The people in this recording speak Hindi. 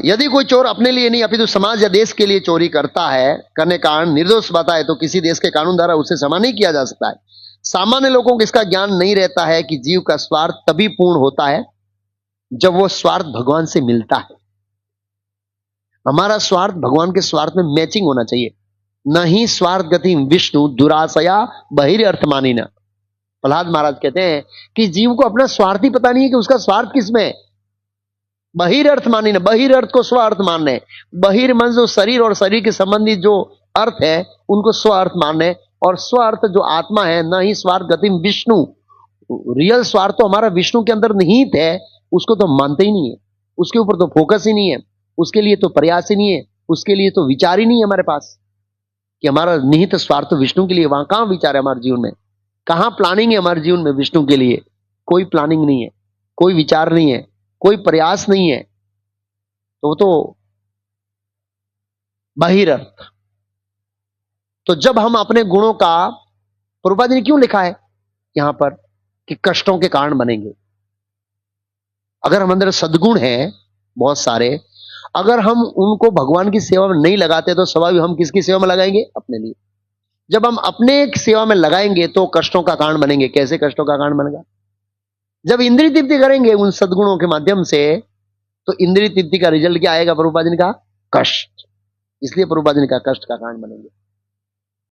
यदि कोई चोर अपने लिए नहीं अपितु समाज या देश के लिए चोरी करता है, करने कारण निर्दोष बताए तो किसी देश के कानून द्वारा उसे क्षमा नहीं किया जा सकता है। सामान्य लोगों को इसका ज्ञान नहीं रहता है कि जीव का स्वार्थ तभी पूर्ण होता है जब वो स्वार्थ भगवान से मिलता है। हमारा स्वार्थ भगवान के स्वार्थ में मैचिंग होना चाहिए। नहीं स्वार्थ गति विष्णु दुराशया बहिर्अर्थमानी न। प्रहलाद महाराज कहते हैं कि जीव को अपना स्वार्थ ही पता नहीं है कि उसका स्वार्थ किसमें है। बहिर्अर्थ मानी न, बहिर्अर्थ को स्वार्थ मानने, बहिर्मन जो शरीर और शरीर के संबंधित जो अर्थ है उनको स्वार्थ मानने, और स्वार्थ जो आत्मा है न ही स्वार्थ गति विष्णु, रियल स्वार्थ तो हमारा विष्णु के अंदर निहित है, उसको तो मानते ही नहीं है, उसके ऊपर तो फोकस ही नहीं है, उसके लिए तो प्रयास ही नहीं है, उसके लिए तो विचार ही नहीं है हमारे पास कि हमारा निहित स्वार्थ तो विष्णु के लिए। वहां कहां विचार है हमारे जीवन में, कहां प्लानिंग है हमारे जीवन में विष्णु के लिए? कोई प्लानिंग नहीं है, कोई विचार नहीं है, कोई प्रयास नहीं है, तो वो तो बहिर्अर्थ। तो जब हम अपने गुणों का, प्रभुपाद जी ने क्यों लिखा है यहां पर कि कष्टों के कारण बनेंगे? अगर हम अंदर सद्गुण हैं बहुत सारे, अगर हम उनको भगवान की सेवा में नहीं लगाते तो स्वाभाविक हम किसकी सेवा में लगाएंगे? अपने लिए। जब हम अपने सेवा में लगाएंगे तो कष्टों का कारण बनेंगे। कैसे कष्टों का कारण बनेगा? जब इंद्रिय तृप्ति करेंगे उन सद्गुणों के माध्यम से, तो इंद्रिय तृप्ति का रिजल्ट क्या आएगा? प्रभुपाद जी ने कहा कष्ट। इसलिए प्रभुपाद जी ने कहा कष्ट का कारण बनेंगे।